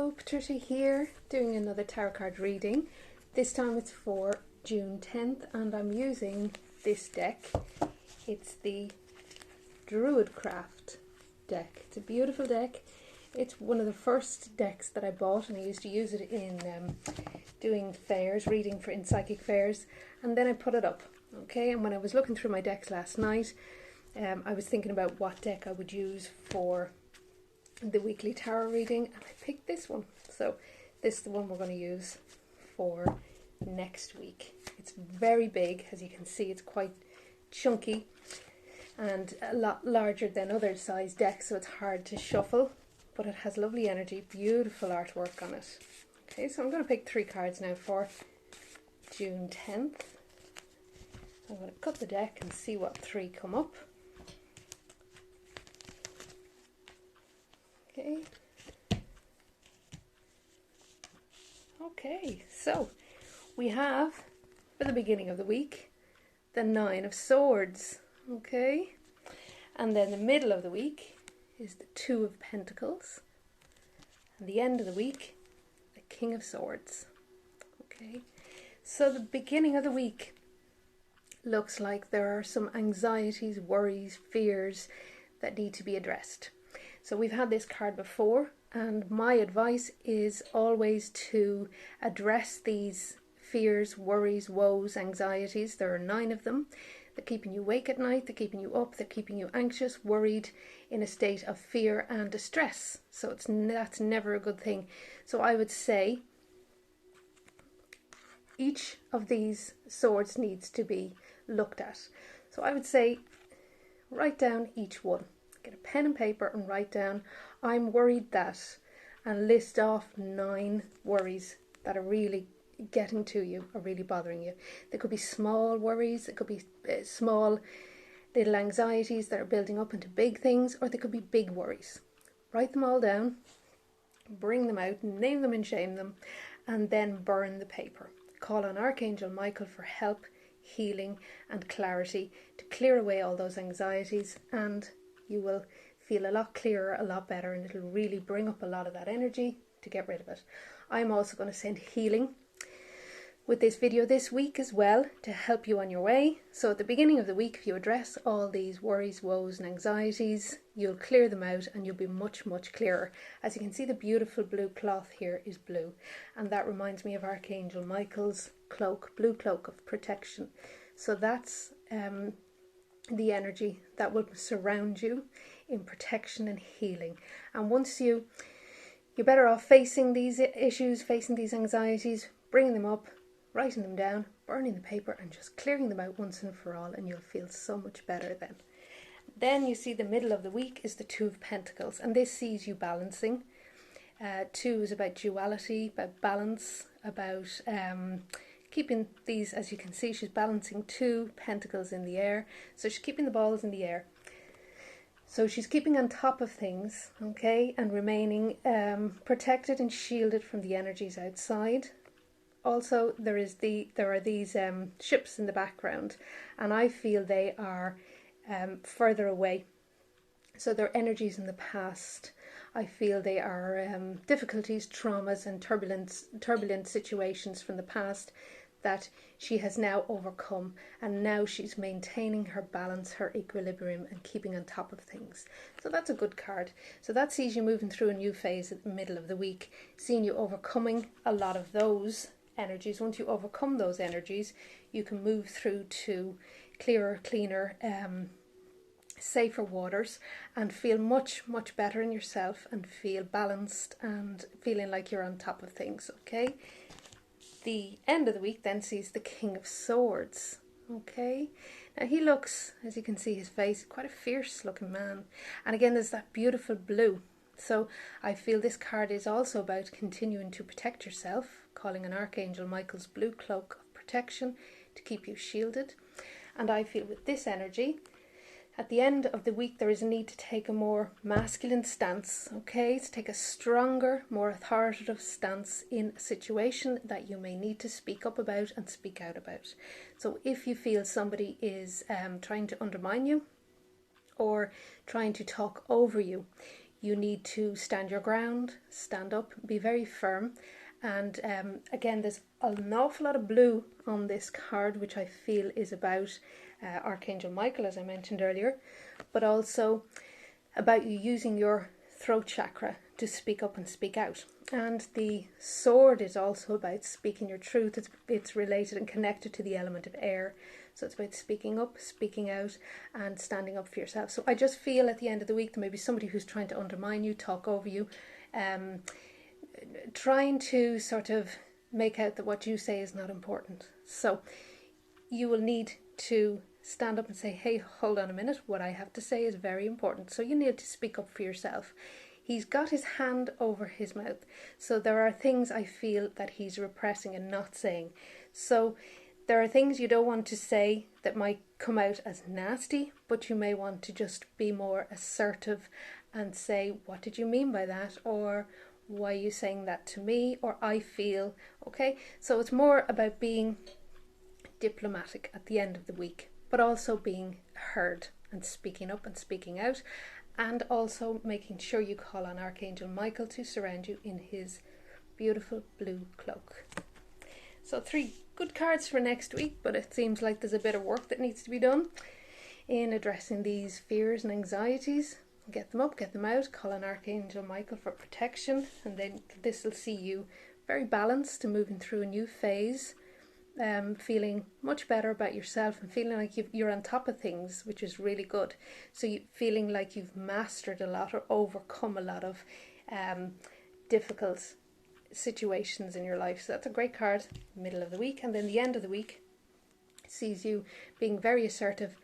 Hello, Patricia here, doing another tarot card reading. This time it's for June 10th and I'm using this deck. It's the DruidCraft Deck. It's a beautiful deck. It's one of the first decks that I bought, and I used to use it in doing fairs, reading in psychic fairs, and then I put it up. Okay, and when I was looking through my decks last night, I was thinking about what deck I would use for the weekly tarot reading, and I picked this one. So this is the one we're going to use for next week. It's very big, as you can see. It's quite chunky and a lot larger than other size decks, so it's hard to shuffle, but it has lovely energy, beautiful artwork on it. Okay, so I'm going to pick 3 cards now for June 10th. I'm going to cut the deck and see what 3 come up. Okay, so we have, for the beginning of the week, the 9 of Swords, okay? And then the middle of the week is the 2 of Pentacles. And the end of the week, the King of Swords, okay? So the beginning of the week looks like there are some anxieties, worries, fears that need to be addressed. So we've had this card before, and my advice is always to address these fears, worries, woes, anxieties. There are 9 of them. They're keeping you awake at night, they're keeping you up, they're keeping you anxious, worried, in a state of fear and distress. So that's never a good thing. So I would say each of these swords needs to be looked at. So I would say write down each one. Get a pen and paper and write down, I'm worried that, and list off 9 worries that are really getting to you, are really bothering you. There could be small worries, it could be small little anxieties that are building up into big things, or they could be big worries. Write them all down, bring them out, name them and shame them, and then burn the paper. Call on Archangel Michael for help, healing and clarity to clear away all those anxieties, and you will feel a lot clearer, a lot better, and it'll really bring up a lot of that energy to get rid of it. I'm also going to send healing with this video this week as well to help you on your way. So at the beginning of the week, if you address all these worries, woes and anxieties, you'll clear them out and you'll be much, much clearer. As you can see, the beautiful blue cloth here is blue, and that reminds me of Archangel Michael's cloak, blue cloak of protection. So that's the energy that will surround you in protection and healing. And once you're better off facing these issues, facing these anxieties, bringing them up, writing them down, burning the paper and just clearing them out once and for all, and you'll feel so much better then. Then you see the middle of the week is the 2 of Pentacles, and this sees you balancing. 2 is about duality, about balance, about keeping these, as you can see, she's balancing 2 pentacles in the air. So she's keeping the balls in the air. So she's keeping on top of things, okay, and remaining protected and shielded from the energies outside. Also, there are these ships in the background, and I feel they are further away. So they're energies in the past. I feel they are difficulties, traumas and turbulent situations from the past that she has now overcome, and now she's maintaining her balance, her equilibrium, and keeping on top of things. So that's a good card. So that sees you moving through a new phase at the middle of the week, seeing you overcoming a lot of those energies. Once you overcome those energies, you can move through to clearer, cleaner, safer waters, and feel much, much better in yourself and feel balanced and feeling like you're on top of things, okay? The end of the week then sees the King of Swords, okay? Now he looks, as you can see his face, quite a fierce looking man. And again, there's that beautiful blue. So I feel this card is also about continuing to protect yourself, calling on Archangel Michael's blue cloak of protection to keep you shielded. And I feel with this energy, at the end of the week, there is a need to take a more masculine stance, okay? To take a stronger, more authoritative stance in a situation that you may need to speak up about and speak out about. So if you feel somebody is trying to undermine you or trying to talk over you, you need to stand your ground, stand up, be very firm. And again, there's an awful lot of blue on this card, which I feel is about Archangel Michael, as I mentioned earlier, but also about you using your throat chakra to speak up and speak out. And the sword is also about speaking your truth. It's related and connected to the element of air. So it's about speaking up, speaking out, and standing up for yourself. So I just feel at the end of the week there may be somebody who's trying to undermine you, talk over you, trying to sort of make out that what you say is not important. So you will need to stand up and say, hey, hold on a minute, what I have to say is very important. So you need to speak up for yourself. He's got his hand over his mouth. So there are things I feel that he's repressing and not saying. So there are things you don't want to say that might come out as nasty, but you may want to just be more assertive and say, what did you mean by that? Or why are you saying that to me? Or I feel, okay? So it's more about being diplomatic at the end of the week, but also being heard and speaking up and speaking out, and also making sure you call on Archangel Michael to surround you in his beautiful blue cloak. So 3 good cards for next week, but it seems like there's a bit of work that needs to be done in addressing these fears and anxieties. Get them up, get them out, call on Archangel Michael for protection, and then this will see you very balanced and moving through a new phase, feeling much better about yourself and feeling like you're on top of things, which is really good. So you feeling like you've mastered a lot or overcome a lot of difficult situations in your life. So that's a great card, middle of the week. And then the end of the week sees you being very assertive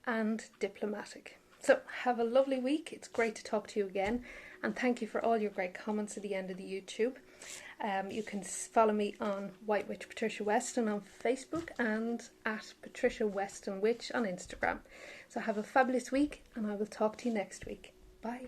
and diplomatic. So have a lovely week. It's great to talk to you again, and thank you for all your great comments at the end of the YouTube. You can follow me on White Witch Patricia Weston on Facebook and at Patricia Weston Witch on Instagram. So have a fabulous week, and I will talk to you next week. Bye.